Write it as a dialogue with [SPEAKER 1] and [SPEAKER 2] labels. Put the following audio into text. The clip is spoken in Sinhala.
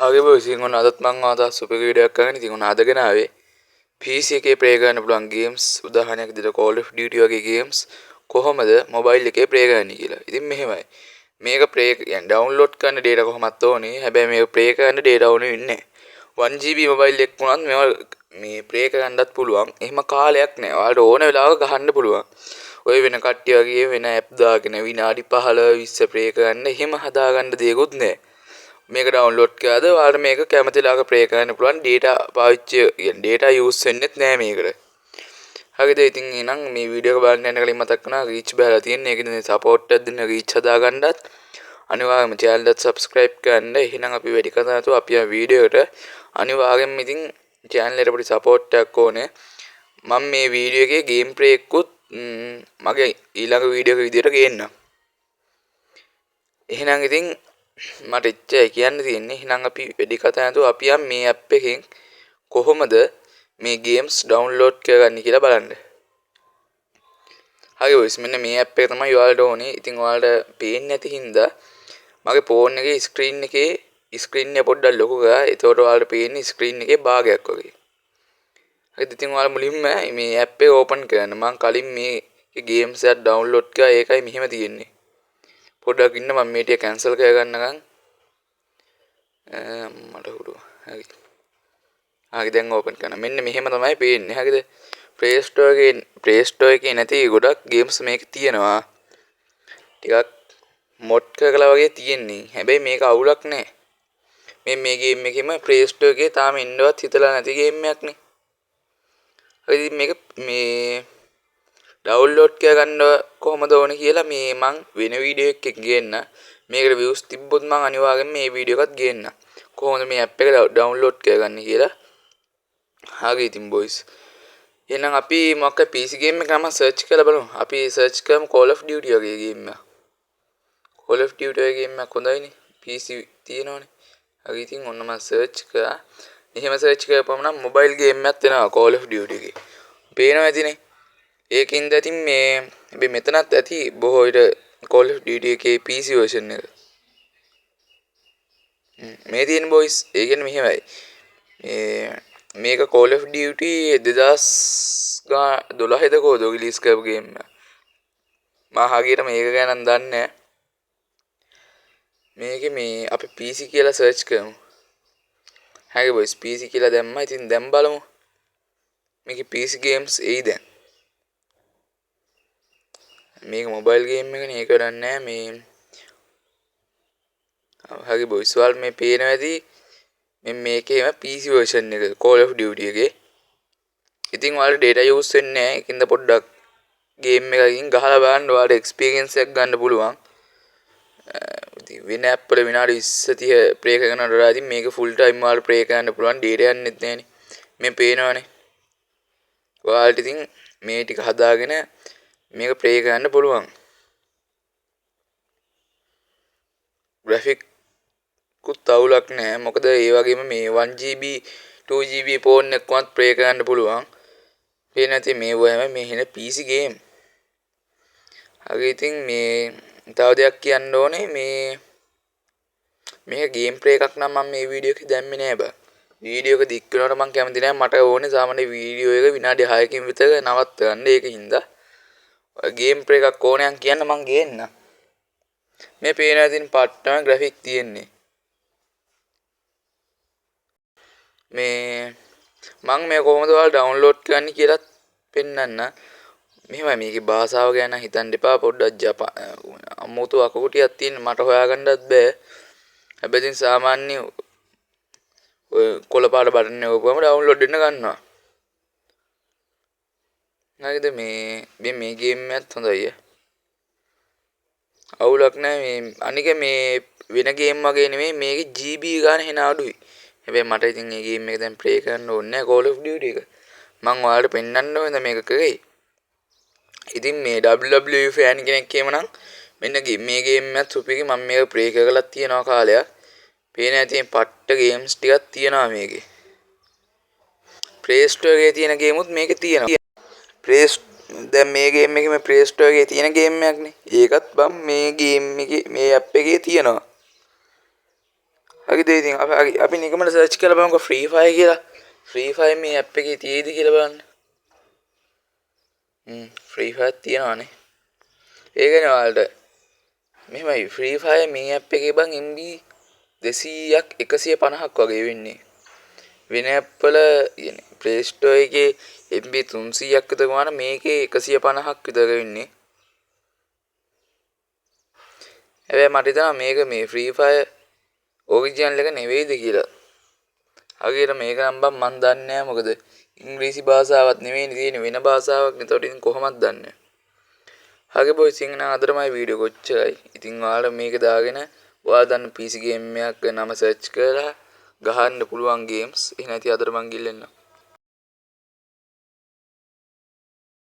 [SPEAKER 1] හගේ බොයිස් ඉතින් ඔන්න අදත් මම ආවා සුපර් වීඩියෝ එකක් කරගෙන ඉතින් ඔන්න අදගෙන ආවේ PC එකේ ප්ලේ කරන්න පුළුවන් ගේම්ස් උදාහරණයක් විදිහට Call of Duty වගේ ගේම්ස් කොහොමද මොබයිල් එකේ ප්ලේ කරන්නේ කියලා. ඉතින් මෙහෙමයි. මේක ප්ලේ يعني ඩවුන්ලෝඩ් කරන්න data කොහොමත් ඕනේ. හැබැයි මේක ප්ලේ කරන්න data ඕනේ වෙන්නේ නැහැ. 1GB මොබයිල් එකක් වුණත් මේවා මේ ප්ලේ කරන්නත් පුළුවන්. එහෙම කාලයක් නැහැ. ඔයාලට ඕන වෙලාවක ගහන්න පුළුවන්. ඔය වෙන කට්ටිය වගේ වෙන ඇප් දාගෙන විනාඩි 15 20 ප්ලේ කරන්න එහෙම හදාගන්න දෙයක්වත් නැහැ. මේක ඩවුන්ලෝඩ් කරාද ඔයාලට මේක කැමති ලාක ප්ලේ කරන්න පුළුවන් data පාවිච්චි يعني data use වෙන්නෙත් නෑ මේකට. හරිද? ඉතින් එහෙනම් මේ වීඩියෝ එක බලන්න යන කලින් මතක් කරනවා reach බහලා තියෙන. ඒක ඉතින් support එකක් දෙන්න reach හදාගන්නත් අනිවාර්යයෙන්ම channel එක subscribe කරන්න. එහෙනම් අපි වැඩි කතා නැතුව අපි ආ වීඩියෝ එකට අනිවාර්යයෙන්ම ඉතින් channel එකට පොඩි support එකක් ඕනේ. මම මේ වීඩියෝ එකේ game play එකකුත් මගේ ඊළඟ වීඩියෝ එක විදියට ගේන්නම්. එහෙනම් ඉතින් මට එච්චරයි කියන්න තියෙන්නේ. එහෙනම් අපි වැඩි කතා නැතුව අපි යම් මේ ඇප් එකෙන් කොහොමද මේ ගේම්ස් ඩවුන්ලෝඩ් කරගන්නේ කියලා බලන්න. හරි ඔයස් මෙන්න මේ ඇප් එක තමයි ඔයාලට ඕනේ. ඉතින් ඔයාලට පේන්නේ නැති හින්දා මගේ ෆෝන් එකේ ස්ක්‍රීන් එක පොඩ්ඩක් ලොකු කරා. එතකොට ඔයාලට පේන්නේ ස්ක්‍රීන් එකේ භාගයක් වගේ. හරිද? ඉතින් ඔයාලා මුලින්ම මේ ඇප් එක ඕපන් කරන්න. මම කලින් මේ ගේම්ස් එකක් ඩවුන්ලෝඩ් කරා. ඒකයි මෙහෙම තියෙන්නේ. පොඩ්ඩක් ඉන්න මම මේ ටික කැන්සල් කරගන්නකම් මට හුරුවා. හරි දැන් ඕපන් කරනවා. මෙන්න මෙහෙම තමයි පේන්නේ. හරිද? Play Store එකේ නැති ගොඩක් ගේම්ස් මේක තියෙනවා. ටිකක් මොඩ් කරලා වගේ තියෙන්නේ. හැබැයි මේක අවුලක් නෑ. මේ ගේම් එකෙම Play Store එකේ තාම ඉන්නවත් හිතලා නැති ගේම් එකක් නේ. හරි මේක මේ ඩවුන්ලෝඩ් කරගන්න කොහොමද ඕනේ කියලා මේ මං වෙන වීඩියෝ එකක් ගේන්න. මේකට views තිබ්බොත් මං අනිවාර්යෙන් මේ වීඩියෝ එකත් ගේන්න. කොහොමද මේ ඇප් එක ඩවුන්ලෝඩ් කරගන්නේ කියලා. හරි ඉතින් boys. එහෙනම් අපි මොකක් PC game එක නම් සර්ච් කරලා බලමු. අපි සර්ච් කරමු Call of Duty වගේ game එක. Call of Duty වගේ game එකක් හොඳයිනේ. PC තියෙනවනේ. හරි ඉතින් ඔන්න මම සර්ච් කරා. එහෙම සර්ච් කරපුවම නම් මොබයිල් ගේම් එකක් එනවා Call of Duty එකේ. පේනවා ඇතිනේ. ඒකින්ද ඉතින් මේ මෙතනත් ඇති බොහෝ විට Call of Duty එකේ PC version එක. මේ තියෙන boys ඒ කියන්නේ මෙහෙමයි. මේක Call of Duty 2012 ද කෝද රිලීස් කරපු ගේම් එක. මම හරියට මේක ගැන නම් දන්නේ නැහැ. මේකේ මේ අපි PC කියලා සර්ච් කරමු. හරි boys PC කියලා දැම්මා. ඉතින් දැන් බලමු. මේකේ PC games එයි දැන්. මේක මොබයිල් ගේම් එකනේ ඒක කරන්නේ නැහැ මේ. හරි boys ඔයාලට මේ පේනවා ඇති මේකේම PC version එක Call of Duty එකේ. ඉතින් ඔයාලට data use වෙන්නේ නැහැ. ඒකින්ද පොඩ්ඩක් ගේම් එකකින් ගහලා බලන්න ඔයාලට experience එකක් ගන්න පුළුවන්. ඉතින් වෙන app වල විනාඩි 20 30 play කරනකොට වඩා ඉතින් මේක full time ඔයාලට play කරන්න පුළුවන්. data යන්නෙත් නැහැනේ. මේ පේනවනේ. ඔයාලට ඉතින් මේ ටික හදාගෙන මේක play කරන්න පුළුවන්. graphic කුත් අවුලක් නැහැ. මොකද ඒ වගේම මේ 1GB 2GB ෆෝන් එකකවත් play කරන්න පුළුවන්. පේන නැති මේ වගේම මේ හින PC game. හරි ඉතින් මේ තව දෙයක් කියන්න ඕනේ මේක ගේම් ප්ලේ එකක් නම් මම මේ වීඩියෝ එකේ දැම්මේ නෑ බා. වීඩියෝ එක දික් කරනකොට මම කැමති නෑ. මට ඕනේ සාමාන්‍ය වීඩියෝ එක විනාඩි 6කින් විතර නවත්තන්න. ඒකින්ද ගේම් ප්ලේ එකක් ඕනයන් කියන්න මම ගේන්න. මේ පේනවා තියෙන පට්ටම ග්‍රැෆික් තියෙන්නේ. මම මේ කොහොමද ඔයාලා ඩවුන්ලෝඩ් කරන්නේ කියලා පෙන්නන්න. මෙහෙමයි මේකේ භාෂාව ගැන හිතන්න එපා. පොඩ්ඩක් අමුතු අකුටියක් තියෙන මට හොයාගන්නත් බෑ. හැබැයි ඉතින් සාමාන්‍ය ඔය කොළ පාට බටන් එක ඔබම ඩවුන්ලෝඩ් වෙන්න ගන්නවා. හරිද මේ ගේම් එකත් හොඳයි. අවුලක් නැහැ මේ අනික මේ වෙන ගේම් වගේ නෙමෙයි මේකේ GB ගාන හෙන අඩුයි. හැබැයි මට ඉතින් මේ ගේම් එක දැන් ප්ලේ කරන්න ඕනේ නැහැ Call of Duty එක. මම ඔයාලට පෙන්නන්න ඕනේ මේක කරේ. ඉතින් මේ WWE ෆෑන් කෙනෙක් කියමනම් මෙන්න මේ ගේම් එකත් සුපිරි. මම මේක ප්ලේ කරලා තියෙනවා කාලයක්. පේන ඇති පට්ට ගේම්ස් ටිකක් තියෙනවා මේකේ. Play Store එකේ තියෙන ගේමුත් මේකේ තියෙනවා. දැන් මේ ගේම් එකේ මේ Play Store එකේ තියෙන ගේම් එකක් නේ. ඒකත් බම් මේ ගේම් එකේ මේ ඇප් එකේ තියෙනවා. හරිද ඉතින් අපි නිකමට සර්ච් කරලා බලමුකෝ ෆ්‍රී ෆයර් කියලා. ෆ්‍රී ෆයර් මේ ඇප් එකේ තියෙයිද කියලා බලන්න. ෆ්‍රී ෆයර් තියෙනවානේ. ඒකනේ ඔයාලට මෙහෙමයි ෆ්‍රී ෆයර් මේ ඇප් එකේ බං MB 200ක් 150ක් වගේ වෙන්නේ. වෙන ඇප් වල يعني Play Store එකේ MB 300ක් විතර වුණා මේකේ 150ක් විතර වෙන්නේ. හැබැයි මට හිතෙනවා මේක මේ ෆ්‍රී ෆයර් ඔරිජිනල් එක නෙවෙයිද කියලා. හරියට මේක නම් බං මන් දන්නේ නැහැ මොකද ඉංග්‍රීසි භාෂාවක් නෙවෙයි තියෙන්නේ වෙන භාෂාවක් නේ. ඒතකොට ඉතින් කොහොමද දන්නේ? හරි බොයි සිංහන අදටමයි වීඩියෝ කොච්චරයි. ඉතින් ඔයාලා මේක දාගෙන ඔයාලා දන්න PC ගේම් එකක් නම සර්ච් කරලා ගහන්න පුළුවන් ගේම්ස්. එහෙනම් ඉතින් අදට මං ගිල්ලෙන්නම්.